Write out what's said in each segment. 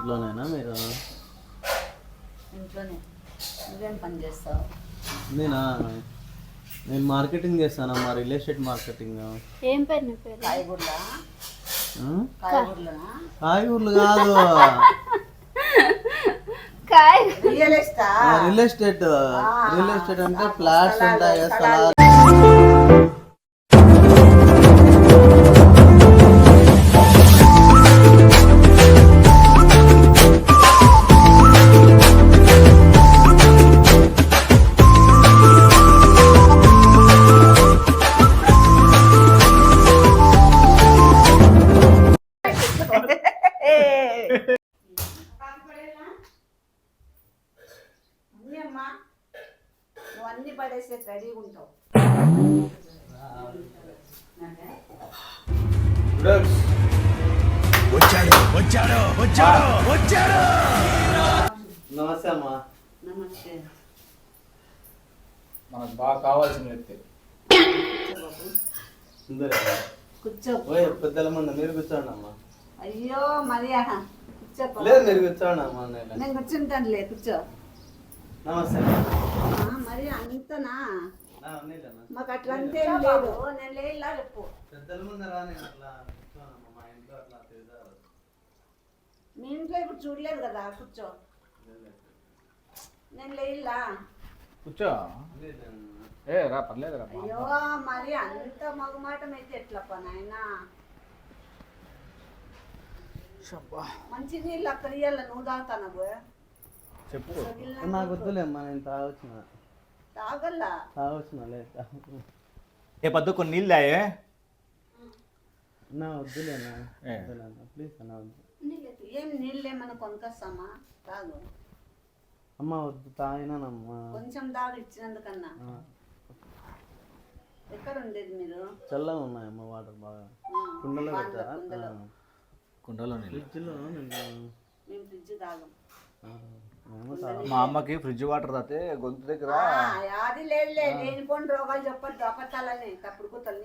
ఇంట్లోనేనా మీరు? ఇంట్లోనే. నువ్వేం పని చేస్తావు? నేను మార్కెటింగ్ చేస్తానమ్మా, రియల్ ఎస్టేట్ మార్కెటింగ్. ఏం పేరు నీ పేరు? కాయగూరలా? కాయగూరలు కాదు, రియల్ ఎస్టేట్. రియల్ ఎస్టేట్ అంటే ఫ్లాట్స్ ఉంటాయి కదా, స్థలాలు. నువ్వు అన్ని పడేసే రెడీగా ఉంటావు. నమస్తే అమ్మా. నమస్తే. మనకు బాగా కావాల్సిన వ్యక్తి. కూర్చో. పెద్దల మంది మీరు కూర్చోండి అమ్మా. అయ్యో మరి కూర్చో. లేదు మీరు కూర్చోండి అమ్మా. నేను కూర్చుంటానులే, కూర్చో. నమస్తే. మరి అంతనా? మాకు అట్లా అంతే లేదు. నేను లేలా చెప్పు. పెద్దల ముందు రాని అట్లా కూర్చోనమ్మా, మా ఇంట్లో అట్లా తిరుగుతారు. మీ ఇంట్లో ఇప్పుడు చూడలేదు కదా, కూర్చో. నేను లేలా కూర్చో. ఏ రా, పర్లేదు రా. అయ్యో మరి అంత మగమాటం అయితే ఎట్లప్ప నాయనా. మంచి నీళ్ళు అక్కడ ఇయ్యాల, నువ్వు తాగుతాను చెప్పు. నాకు వద్దులేమ్మా, నేను తాగల్లా. తాగొచ్చిన లేదు. ఏ పద్దు కొన్ని నీళ్ళు తాయే. నా వద్దులేనా, ప్లీజ్ అన్న వద్దు. ఏం నీళ్ళు ఏమన్నా కొనుకొస్తామా? తాగు అమ్మ. వద్దు, తాగినానమ్మా. కొంచెం తాగు ఇచ్చినందుకన్నా. ఎక్కడ ఉండేది మీరు? చల్లగా ఉన్నాయమ్మా వాటర్ బాగా. కుండలో పెట్టారా? కుండలో నీళ్ళు. ఫ్రిడ్జ్లో. మేము ఫ్రిడ్జ్ తాగం. మా అమ్మకి ఫ్రిడ్జ్ వాటర్ తాతే గొంతు దగ్గర అది లేదు, లేనిపోని రోగాలు చెప్పద్దు, అబద్ధాలని తప్పుడు కూతలు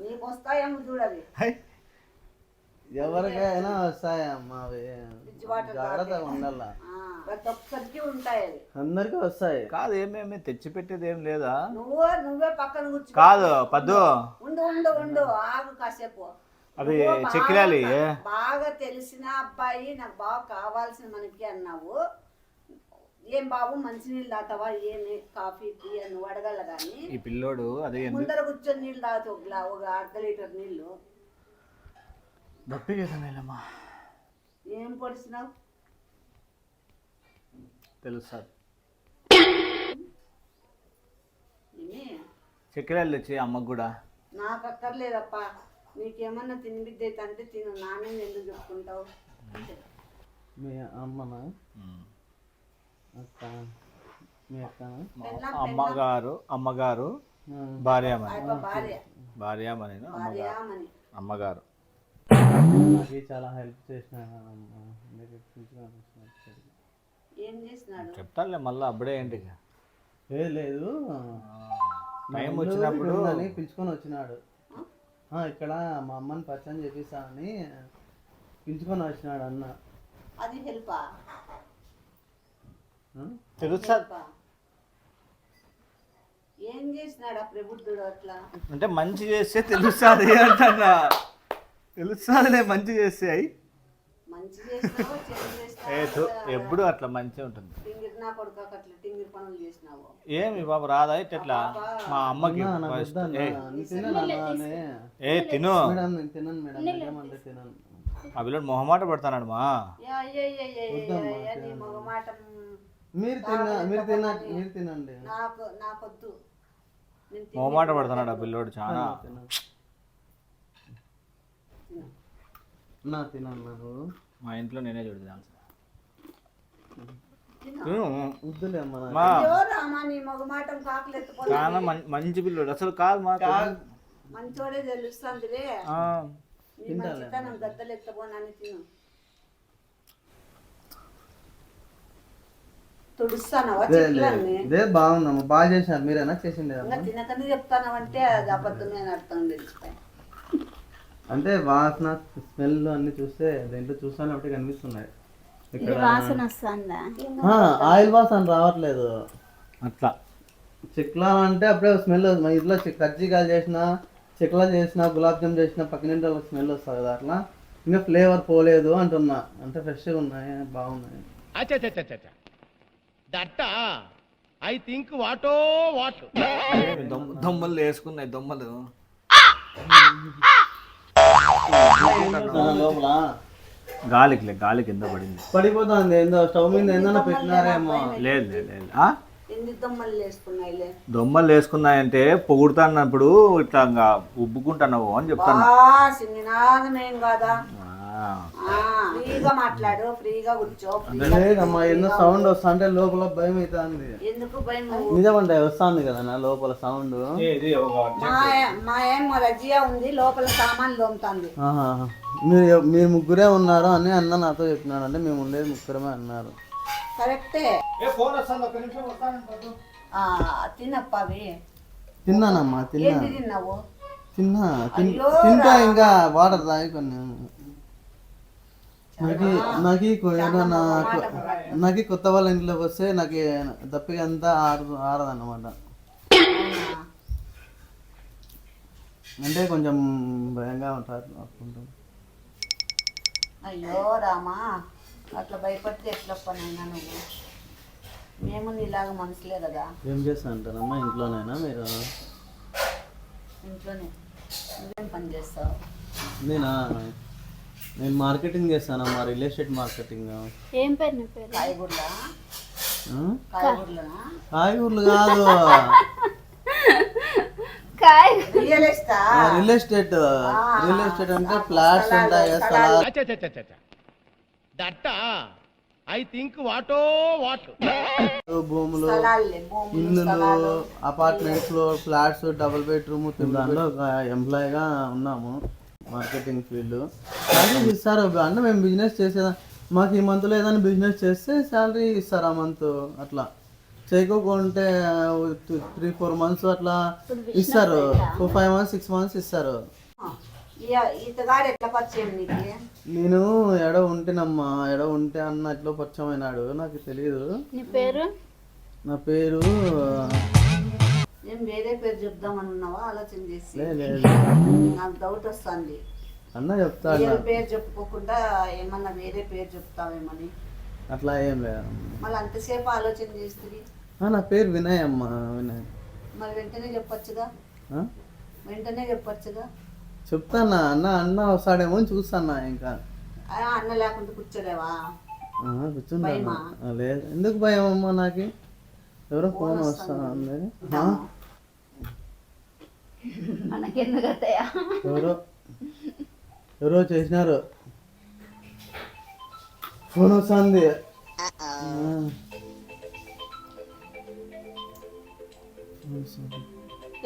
నీకు వస్తాయేమో చూడవి. ఎవరికైనా వస్తాయమ్మా అవి, జాగ్రత్తగా ఉండాల. ప్రతి ఒక్కరికి ఉంటాయి, అందరికి వస్తాయి. కాదు, ఏమేమి తెచ్చి పెట్టేది ఏం లేదా? నువ్వే పక్కన కూర్చో. కాదు పద్దు, ఉండు ఆగు కాసేపు. అవి చెక్కిలాలి. బాగా తెలిసిన అబ్బాయి, నాకు బాగా కావాల్సిన మనకి అన్నావు. ఏం బాబు మంచినీళ్ళు తాగుతావా, ఏమి కాఫీ టీ అని నువ్వు అడగల. కానీ ఈ పిల్లోడు అదే ముందర కూర్చొని నీళ్ళు తాగుతావు, ఒక అర్ధ లీటర్ నీళ్ళు. దప్పికేసమేలమ్మా. ఏం పొడిచినావు తెలుసా? ఏమి చెక్కిలాలు తెచ్చి అమ్మకు కూడా. నాకు అక్కర్లేదప్ప, నీకేమన్నా తినిబిద్ది అయితే అంటే తిను, నానే ఎందుకు చెప్పుకుంటావు? మీ అమ్మనా అక్క? మీ అక్కనా? అమ్మగారు భార్యామణి అమ్మగారు నాకు చాలా హెల్ప్ చేసిన. ఏం చేసినాడు చెప్తానులే మళ్ళీ, అప్పుడే ఏంటి లేదు. టైం వచ్చినప్పుడు పిలుచుకొని వచ్చినాడు. ఇక్కడ మా అమ్మని పరిచయం చేపిస్తానని పిలుచుకొని వచ్చినాడు అన్న. అది హెల్పా? తెలుసా? ఏం చేసినాడు ఆ ప్రబుద్ధుడు అట్లా? అంటే మంచి చేస్తే తెలుస్తుంది అంటన్నా. తెలుస్తాదిలే మంచి చేస్తే. అయి మంచి చేసినావో చెడు చేసినావో ఎప్పుడు అట్లా మంచిగా ఉంటుంది. టింగిర్ నా కొడుకు అట్లా టింగిర్ పనులు చేసినావు. ఏమి బాబు రాదా ఇట్లా? మా అమ్మకి తిను. ఆ పిల్లడు మొహమాట పడతాడు మా. మొహమాట పడతాడు ఆ పిల్లోడు చాలా. మా ఇంట్లో నేనే చూడదు చాలా మంచి పిల్లోడు అసలు. కాదు మా మంచోడే తెలుస్తుంది. గద్దలు ఎత్తపోనని తిను. బాగుందమ్మా, బాగా చేసినారు. మీరేనా చేసిండే? తినకనే చెప్తానంటే అది అబద్ధమే అని అర్థం తెలుస్తాయి. అంటే వాసన స్మెల్ అన్ని చూస్తే దేంట్లో చూస్తాను ఒకటి కనిపిస్తున్నాయి ఇది ఇక్కడ వాసన వస్తుందా? ఆయిల్ వాసన రావట్లేదు. అట్లా చెక్లా అంటే అప్పుడే స్మెల్ మా ఇంట్లో కజ్జికాయలు చేసిన చెక్లా చేసిన గులాబ్ జామ్ చేసిన పక్కనింటి వాళ్ళకి స్మెల్ వస్తుంది కదా, అట్లా ఇంకా ఫ్లేవర్ పోలేదు అంటున్నా. అంటే ఫ్రెష్గా ఉన్నాయి, బాగున్నాయి. ఐ థింక్ వాటో వాట్ దొమ్మలు వేసుకున్నాయి దొమ్మలు. లోపల గాలి కింద పడింది. పడిపోతుంది ఏందో స్టవ్ మీద ఏందన్నా పెట్టినారేమో. లేదు లేదు లేదు. ఎన్ని దొమ్మలు వేసుకున్నాయిలే. దొమ్మలు వేసుకున్నాయంటే పొగుడుతున్నప్పుడు ఇట్లా ఇంకా ఉబ్బుకుంటున్నావు అని చెప్తాను. సింగినాదమేం కాదా, ఫ్రీగా మాట్లాడు, ఫ్రీగా కూర్చో. లేదమ్మా ఎన్నో సౌండ్ వస్తా అంటే లోపల భయం అవుతుంది. ఎందుకు భయం? నిజమంటే వస్తుంది కదా నా లోపల సౌండ్. మా ఏం రజియా ఉంది లోపల సామాన్లు తోముతుంది. మీరు ముగ్గురే ఉన్నారు అని అన్న నాతో చెప్పినాడు. అంటే మేము ఉండేది ముగ్గురమే అన్నారు. కరెక్టే. తిన్నప్ప అవి తిన్నానమ్మా ఏంటి తిన్నావు? తింటా ఇంకా వాటర్ తాగి కొన్ని. నాకు కొత్త వాళ్ళ ఇంట్లోకి వస్తే నాకు దప్పిక అంతా ఆరదన్నమాట. అంటే కొంచెం భయంగా ఉంటారు. అయ్యో రామా, అట్లా భయపడితే ఎట్లా పనైనా నువ్వు. మేము నీలాగా మనుషులే కదా. ఏం చేస్తా అంటారమ్మా ఇంట్లోనైనా మీరు? ఇంట్లోనే. నువ్వేం పని చేస్తావు? నేను మార్కెటింగ్ చేస్తానమ్మా, రియల్ ఎస్టేట్ మార్కెటింగ్. ఏం పేరు నీ పేరు? కాయగూరలా? కాయగూరలు కాదు, రియల్ ఎస్టేట్. రియల్ ఎస్టేట్ అంటే ఫ్లాట్స్ ఉంటాయి కదా, స్థలాలు, ఐ థింక్ వాటో వాట్ భూములు, ఇల్లులు, అపార్ట్మెంట్స్ లో ఫ్లాట్స్, డబుల్ బెడ్రూమ్. దాంట్లో ఒక ఎంప్లాయీగా ఉన్నాము మార్కెటింగ్ ఫీల్డ్. శాలరీ ఇస్తారు అన్న. మేము బిజినెస్ చేసేదా, మాకు ఈ మంత్లో ఏదైనా బిజినెస్ చేస్తే శాలరీ ఇస్తారు ఆ మంత్. అట్లా చేయకోకుంటే 3-4 months అట్లా ఇస్తారు. 5 months 6 months ఇస్తారు. ఈతగాడు ఎట్లా పరిచయం నీకు? నేను ఎడ ఉంటేనమ్మా, ఎడ ఉంటే అన్న ఎట్లా పరిచయం అయినాడు నాకు తెలియదు. నీ పేరు? నా పేరు నేను వేరే పేరు చెప్దామని ఉన్నావా ఆలోచన చేసి? నాకు డౌట్ వస్తుంది. అన్న చెప్తాడు పేరు చెప్పుకోకుండా ఏమన్నా వేరే పేరు చెప్తావేమని. అట్లా ఏం లేదు. మళ్ళీ అంతసేపు ఆలోచన చేస్తుంది. నా పేరు వినయ్ అమ్మా, వినయ్. మరి వెంటనే చెప్పొచ్చుగా, వెంటనే చెప్పొచ్చుగా. చెప్తానా అన్న వస్తాడేమో అని చూస్తానా. ఇంకా అన్న లేకుండా కూర్చోలేవా? కూర్చుంటా. లేదు, ఎందుకు భయం అమ్మా నాకు? ఎవరో ఫోన్ వస్తా ఉంది. ఎవరో చేసినారు, ఫోన్ వస్తుంది.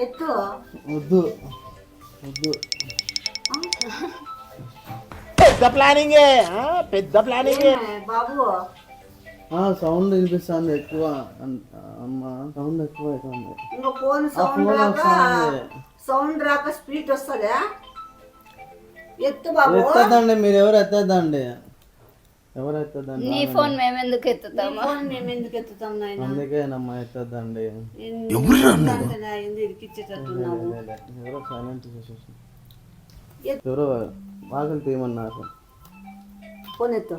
ఎత్తు. వద్దు పెద్ద ప్లానింగ్ బాబు. సౌండ్ వినిపిస్తుంది ఎక్కువ అమ్మా, సౌండ్ ఎక్కువ అవుతుంది. ఇంకా ఫోన్ సౌండ్ రాక స్పీడ్ వస్తుందా? ఎత్తు బాబు. ఎత్తదండి మీరు, ఎవరు ఎత్తదండి, ఎవరు ఎత్తదండి. నీ ఫోన్ మేము ఎందుకు ఎత్తుతాము? మేము ఎందుకు ఎత్తుతాం నాయన? అందుకేనమ్మా ఎత్తదండి. ఇరికిచ్చేటట్టున్నావు. ఎవరో సైలెంట్ చేసేసి ఎవరో వాకిలి తీయమన్నారు. ఫోన్ ఎత్తు,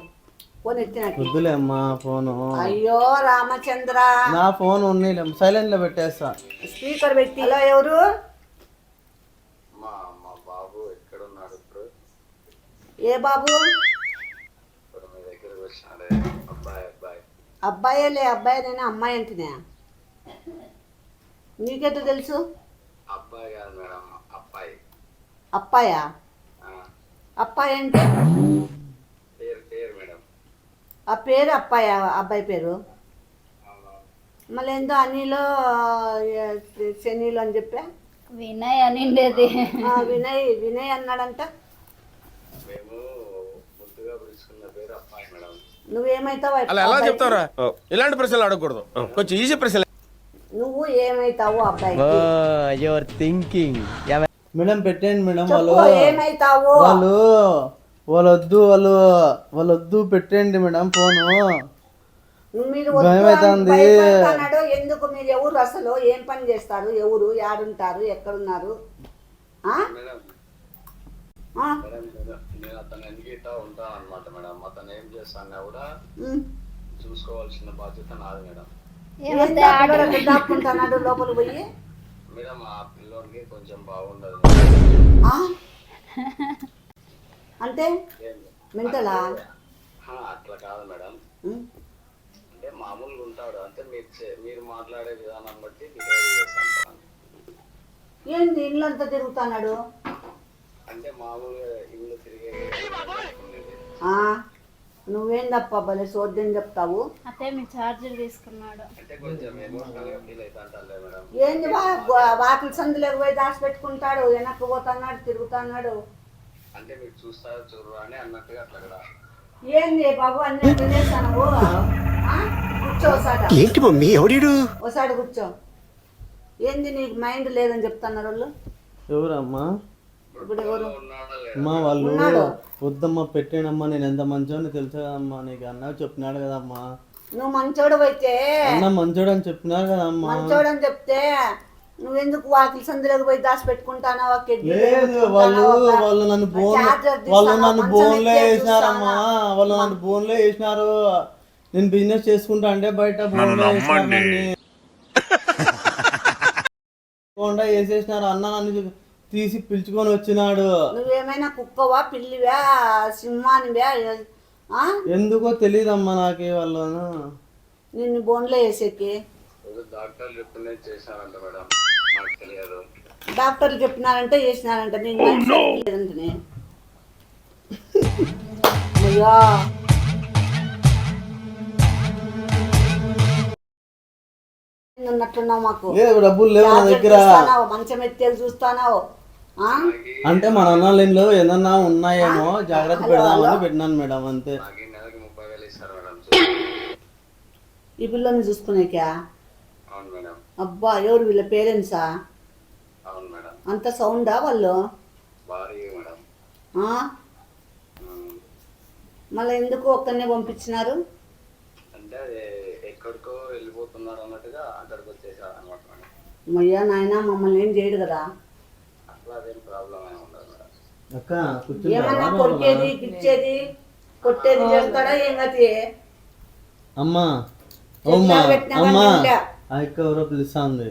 ఫోన్ ఎత్తి. వద్దులే అమ్మా ఫోను. అయ్యో రామచంద్ర, నా ఫోన్ ఉన్నాయి సైలెంట్ లో పెట్టేస్తా. స్పీకర్ పెట్టి. ఇలా ఎవరు? బాబు ఎక్కడ ఉన్నాడు ఇప్పుడు? ఏ బాబు? మీ దగ్గరకు వచ్చినాడే అబ్బాయి. అబ్బాయేలే, అబ్బాయి నేను అమ్మాయి అంటున్నా. నీకెట్లా తెలుసు? అబ్బాయి కాదు మేడం, అబ్బాయి. అప్పాయా? అప్పాయి అంటే పేరు మేడం. ఆ పేరు అప్పాయా? అబ్బాయి పేరు? మళ్ళీ ఏందో అనిలో శనిలో అని చెప్పా. వినయ్ అనిండేది. వినయ్ అన్నాడంట. మేము ముద్దుగా పిలుచుకున్న పేరు అబ్బాయి మేడం. నువ్వేమైతావు? అలా ఎలా చెప్తారా? ఇలాంటి ప్రశ్నలు అడగకూడదు, కొంచెం ఈజీ ప్రశ్నలు. నువ్వు ఏమైతావు అబ్బాయి? Your thinking. మేడం పెట్టండి మేడం. చెప్పు, ఏమైతావు? వాళ్ళొద్దు పెట్టండి మేడం ఫోను. మీరు భయమైతుంది. భయపడతాడు ఎందుకు? మీరు ఎవరు అసలు? ఏం పని చేస్తారు? ఎవరు యాడుంటారు? ఎక్కడున్నారు? ఆ? మేడం ఆ? మేడం నేను అతను ఎన్నికిటా ఉంటాను అనమాట మేడం. అతను ఏం చేస్తానా కూడా ఉమ్. చూసుకోవాల్సిన బాధ్యత నాది మేడం. ఏమంటే ఏంది ఆ పిల్లగాడు అట్లా దాక్కుంటున్నాడు లోపల పోయి? మేడం ఆ పిల్లోనికి కొంచెం బాగుండదు ఆ? అంటే మెంటలా? అట్లా కాదు మేడం, ఉమ్. అంటే మామూలుగా ఉంటాడు. అంటే మీరు మాట్లాడే విధానం బట్టి బిహేవ్ చేస్తాను. ఏంది ఇల్లంతా తిరుగుతున్నాడు? అంటే మామూలుగా ఇల్లు తిరిగే ఆ? నువ్వేందప్ప భలే సోద్యం చెప్తావు. అతే మీ చార్జర్ తీసుకున్నాడు. అంటే కొంచెం ఎమోషనల్ గా ఫీల్ అవుతాంటారులే మేడం. ఏంది వాకిలి సందులోకి పోయి దాచి పెట్టుకుంటాడు, వెనక్కి పోతున్నాడు, తిరుగుతున్నాడు. అంటే మీరు చూస్తారో చూడరు అని అన్నట్టుగా అట్లా కూడా. ఏంది బాబు అన్ని ఎట్లా చేస్తాను? కూర్చో ఒకసారి. ఏంటి మమ్మీ ఎవడు? ఒకసారి కూర్చో. ఏంది నీకు మైండ్ లేదని చెప్తున్నారు వాళ్ళు? ఎవరమ్మా? ఇప్పుడు ఎవరు? ఉన్నాడా లేదా? అమ్మా వాళ్ళు ఉన్నాడు. వద్దమ్మా పెట్టానమ్మా, నేను ఎంత మంచోని తెలుసు కదమ్మా నీకు. అన్న చెప్పినాడు కదమ్మా. నువ్వు మంచోడు అయితే అన్న మంచోడు అని చెప్పినారు కదమ్మా. మంచోడు అని చెప్తే నువ్వెందుకు వాకిలి సందులోకి పోయి దాచి పెట్టుకుంటానావా? లేదు వాళ్ళు నన్ను బోన్లో వేసినారమ్మా. వాళ్ళు నన్ను బోన్లో వేసినారు. నేను బిజినెస్ చేసుకుంటా అంటే బయట బోన్లో వేసేసినారు. అన్న నన్ను తీసి పిలుచుకొని వచ్చినాడు. నువ్వేమైనా కుక్కవా, పిల్లివా, సింహానివా? ఎందుకో తెలియదమ్మా నాకు వాళ్ళు. నిన్ను బోన్లో వేసేకి ఏదో డాక్టర్లు చెప్పిందే చేశారంట మేడం, నాకు తెలియదు. డాక్టర్లు చెప్పినారంటే చేసినారంట. నేను లేదంటనే. అయ్యా ఉన్నట్టున్నావు మాకు. డబ్బులు లేవు నా దగ్గర. చూస్తానావు, మంచం ఎత్తేది చూస్తానావు. అంటే మన అన్నాళ్ళలో ఏదన్నా ఉన్నాయేమో జాగ్రత్త పెడదామని పెట్టినాను మేడం, అంతే. నాకు నెలకి 30,000 ఇస్తారు మేడం. ఈ పిల్లని చూసుకునేకా? అవును మేడం. అబ్బా, ఎవరు వీళ్ళ పేరెంట్సా? అవును మేడం. అంత సౌండా వాళ్ళు? భారీ మేడం. మళ్ళీ ఎందుకు ఒక్కనే పంపించినారు? అంటే అది ఎక్కడికో వెళ్ళిపోతున్నారు అన్నట్టుగా అక్కడికి వచ్చేసారు అనమాట మేడం. అయ్యా నాయన, మమ్మల్ని ఏం చేయడు కదా? అట్లా అదేం ప్రాబ్లం ఏమి ఉండదు మేడం. అక్క ఏమన్నా కొరికేది, గిచ్చేది, కొట్టేది చేస్తాడా? ఏం గతి? అమ్మా అమ్మా ఆ అక్క ఎవరో పిలుస్తుంది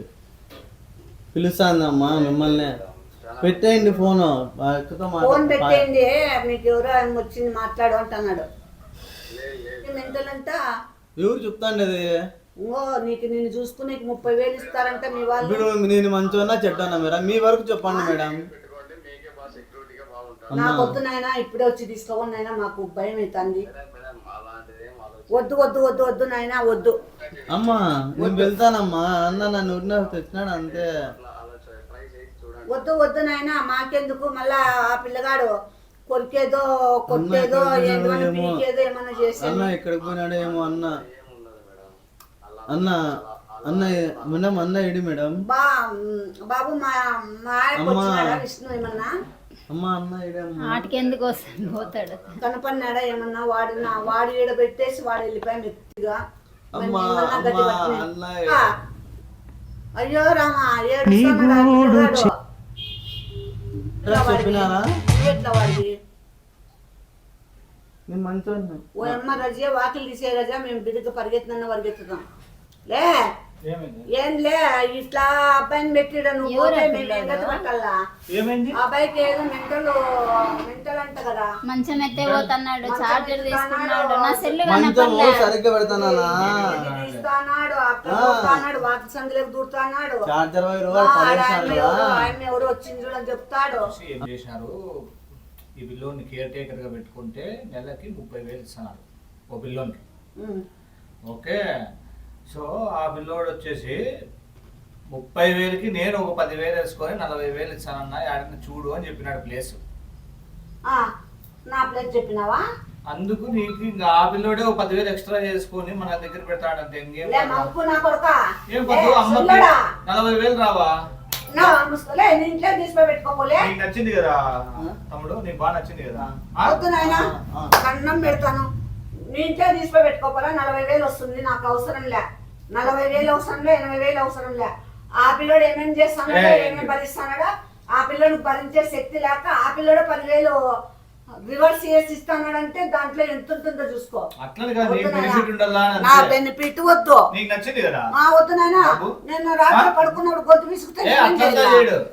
అమ్మా మిమ్మల్ని. పెట్టేయండి ఫోన్. ఫోన్ పెట్టేయండి. మీకు ఎవరో ఆయన వచ్చింది మాట్లాడు అంటున్నాడు. మెంటలంట. ఎవరు చెప్తాండి అది? ఇంకో నిన్ను చూసుకుని 30,000 ఇస్తారంట మీ వాళ్ళు. ఇప్పుడు నేను మంచిగా చెడ్డానా మేడం? మీ వరకు చెప్పండి మేడం. పెట్టుకోండి, మీకే బాగా సెక్యూరిటీగా బాగుంటుంది నాకు వద్దు నాయనా, ఇప్పుడే వచ్చి తీసుకోండి నాయనా, మాకు భయం అవుతుంది. మేడం. అలాంటిది ఏం ఆలోచన వద్దు వద్దు వద్దు వద్దు నాయనా, వద్దు. అమ్మా నేను వెళ్తానమ్మా. అన్న నన్ను తెచ్చినాడు అంతే. ఆలోచన ట్రై చేసి చూడండి. వద్దు వద్దు నాయనా, మాకెందుకు? మళ్ళా ఆ పిల్లగాడు కొరికేదో, కొట్టేదో, ఏమన్నా పీకేదో ఏమన్నా చేసేది. అన్న ఎక్కడికి పోయినాడో ఏమో అన్న. ఏముండదు మేడం. మేడం అన్న ఇడి మేడం. బాబు మా ఆయనకు వచ్చినాడా విష్ణు ఏమన్నా? అమ్మా అన్న ఇడే అమ్మా. ఆటికి ఎందుకు వస్తాడు, పోతాడు. కనపడినాడా ఏమన్నా? వాడు ఈడ పెట్టేసి వాడు వెళ్ళిపోయాం ఎత్తిగా. అమ్మా అన్న అయ్యో రామా, ఏడుస్తున్నాడా? చెప్పినారా? ఎట్లా వాడికి? నేను మంచిగా ఓ అమ్మ రజే, వాకిలు తీసే రజా, మేము బిడ్డకు పరిగెత్తున్నా పరిగెత్తుదాం. లే ఏం లే, ఇట్లా అబ్బాయిని పెట్టిడు. నువ్వు పోతే మేము ఏం గతి పట్టాలా? అబ్బాయికి ఏదో మెంటల్ అంట కదా. మంచం ఎత్తే పోతున్నాడు, చార్జర్ తీసుకున్నాడు, నా సెల్లు మంచము సరిగ్గా పెడతానా? తీస్తాడు, అక్కడ వాకి సందులోకి దూరుతాడు. చార్జర్ ఆయన ఎవరు వచ్చింది చూడని చెప్తాడు. ఏం చేసినారు, ఈ బిల్లోని కేర్ టేకర్ గా పెట్టుకుంటే నెలకి 30,000 ఇస్తున్నారు ఓ బిల్లోనికి. ఓకే, సో ఆ బిల్లోడు వచ్చేసి 30,000కి నేను ఒక 10,000 వేసుకొని 40,000 ఇస్తానన్నా, ఆడిన చూడు అని చెప్పినాడు ప్లేస్. నా ప్లేస్ చెప్పినావా? అందుకు నీకు ఇంకా ఆ బిల్లోడే ఒక 10,000 ఎక్స్ట్రా చేసుకొని మన దగ్గర పెడతాడంటే ఇంకేం నా కొడుకా, ఏం పద్దు, అమ్మకి 40,000 రావా? నా ముసుకోలే నీ ఇంట్లో తీసుకొని పెట్టుకోపోలే. నీకు నచ్చింది కదా తమ్ముడు, నీకు బాగా నచ్చింది కదా. వద్దు నాయన అన్నం పెడతాను. నీ ఇంట్లో తీసుకొని పెట్టుకోపోలా. 40,000 వస్తుంది, నాకు అవసరం లే. 40,000 అవసరం లే, 80,000 అవసరం లే. ఆ పిల్లడు ఏమేమి చేస్తాడో ఏమేమి భరిస్తాడో, ఆ పిల్లడు భరించే శక్తి లేక ఆ పిల్లడు 10,000 రివర్స్ చేసి ఇస్తానంటే దాంట్లో ఎంత ఉంటుందో చూసుకో. అట్లని కాదు, నీకు బెనిఫిట్ ఉండాలా అని నా అంతే. బెనిఫిట్ వద్దు. నీకు నచ్చింది కదా. వద్దు నాయన, నేను రాత్రి పడుకున్నాడు గొంతు విసుకుతే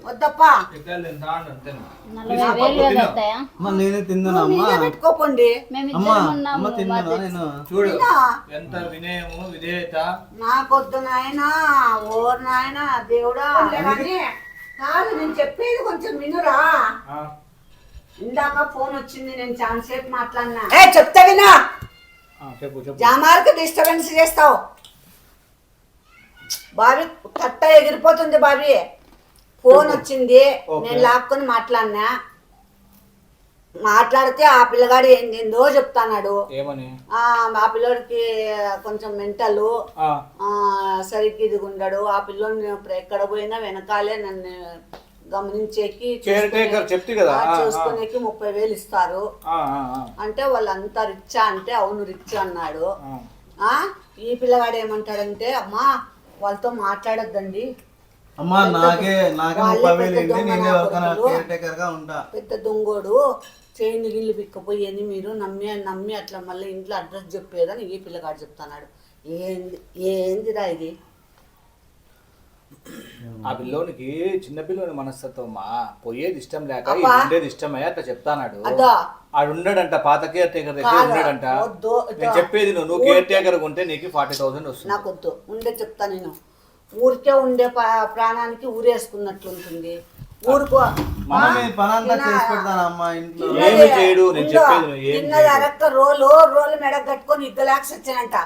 వద్దప్పా. 40,000 కదా అత్తయ్య. అమ్మ నేనే తిందునమ్మా. మీరే పెట్టుకోపోండి. మేము అమ్మా ఇద్దరం ఉన్నాము. అమ్మ తిన్నానా నేను? చూడు తిన్నా. ఎంత వినయము విధేయత. నాకొద్దు నాయనా, ఓర్ నాయనా దేవుడా. కాదు నేను చెప్పేది కొంచెం వినురా. ఇందాక ఫోన్ వచ్చింది, నేను చాలా సేపు మాట్లాడినా. చెప్తా వినా. చెప్పు చెప్పు. జామార్కి డిస్టర్బెన్స్ చేస్తావు బాబీ. కట్ట ఎగిరిపోతుంది బాబీ. ఫోన్ వచ్చింది, నేను లాక్కొని మాట్లాడినా. మాట్లాడితే ఆ పిల్లగాడు ఏందో చెప్తాన్నాడు. ఏమని? ఆ పిల్లోడికి కొంచెం మెంటల్, సరిగ్గా ఇదిగుండాడు. ఆ పిల్లోడిని ఎక్కడ పోయినా వెనకాలే నన్ను గమనించేకి చూసుకునేకి 30,000 ఇస్తారు అంటే వాళ్ళంతా రిచ్చా అంటే అవును రిచ్ అన్నాడు. ఈ పిల్లగాడు ఏమంటాడంటే అమ్మా వాళ్ళతో మాట్లాడొద్దండి, అమ్మా నాకే 30,000 ఇంటి నేను ఎవరికైనా కేర్ టేకర్ గా ఉంటా. పెద్ద దొంగోడు చేయి గిల్లు పిక్కపోయింది, మీరు నమ్మి అట్లా మళ్ళీ ఇంట్లో అడ్రస్ చెప్పేదని ఈ పిల్లగాడు చెప్తున్నాడు. ఏందిరా ఇది? ఆ పిల్లోనికి చిన్న పిల్లోని మనస్తత్వమా, పోయేది ఇష్టం లేక ఉండేది ఇష్టమే అట్లా చెప్తాన్నాడు. ఆడు ఉండడంట, పాత కేర్ టేకర్ దగ్గర ఉండడంట. నేను చెప్పేది నువ్వు కేర్ టేకర్ ఉంటే నీకు 40,000 వస్తుంది. నాకు వద్దు, ఉండే చెప్తా నేను. ఊరికే ఉండే ప్రాణానికి ఊరేసుకున్నట్లు ఉంటుంది. ఊరుకో రోలు మెడ కట్టుకొని ఇద్దలాక్స్ వచ్చానంట.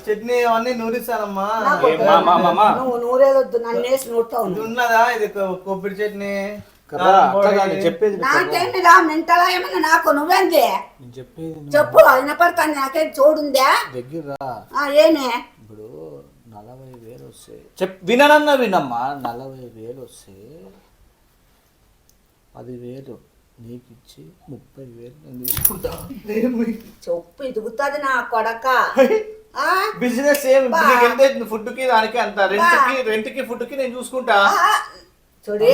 చట్నీ అవన్నీ నూరిస్తానమ్మా. నువ్వు నూరేదొద్దు, నన్ను వేసి నూరుతావు. ఉన్నదా ఇది కొబ్బరి చట్నీ? చెప్పేది నాకేమి రా మెంటలా ఏమన్నా? నాకు నువ్వేంది చెప్పు, వినపడతాను. నాకేం చోడుందా దగ్గర? ఏమే ఇప్పుడు 40,000 వస్తాయి. వినన్నా వినమ్మా. 40,000 వస్తే 10,000 నీకు ఇచ్చి 30,000 నేను తీసుకుంటా. చెప్పు ఇదుగుతుంది నా కొడక. బిజినెస్ ఫుడ్ కి దానికి అంత రెంట్ కి ఫుడ్ కి నేను చూసుకుంటా. చూడే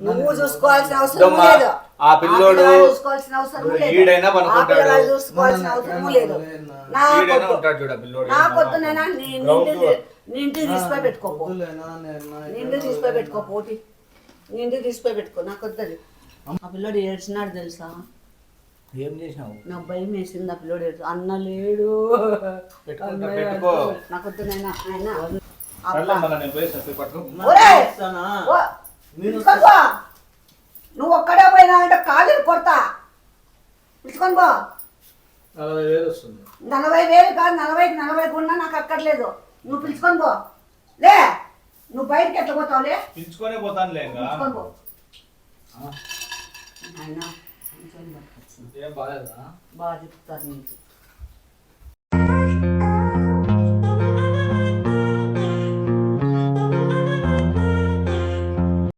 నువ్వు చూసుకోవాల్సిన అవసరం లేదు, ఆ పిల్లోడు చూసుకోవాల్సిన అవసరం లేదు, ఈడైనా పనుకుంటాడు, చూసుకోవాల్సిన అవసరం లేదు. నాకొద్దు నేనా నీ ఇంటికి తీసుకొని పెట్టుకోపో, నిండు తీసుకొని పెట్టుకో, పోటీ నిండు తీసుకొని పెట్టుకో. నాకొద్దు. ఆ పిల్లోడు ఏడ్చినాడు తెలుసా? ఏం చేసినావు? నాకు భయం వేసింది. ఆ పిల్లోడు ఏడ్చు. అన్న లేడు, నాకొద్దు నైనా. నువ్వు ఒక్కడే పోయినా అంటే కాలు కొడతా. పిలుచుకొని పో. 40,000 వస్తుంది. 40,000 కాదు, 40 కొన్నా నాకు అక్కర్లేదు. నువ్వు పిలుచుకొని పో. లే నువ్వు బయటకి ఎట్లా పోతావులే? పిలుచుకొనే పోతాను లే. పిలుచుకొని పో. ఏం బాగా బాగా చెప్తారు నీకు.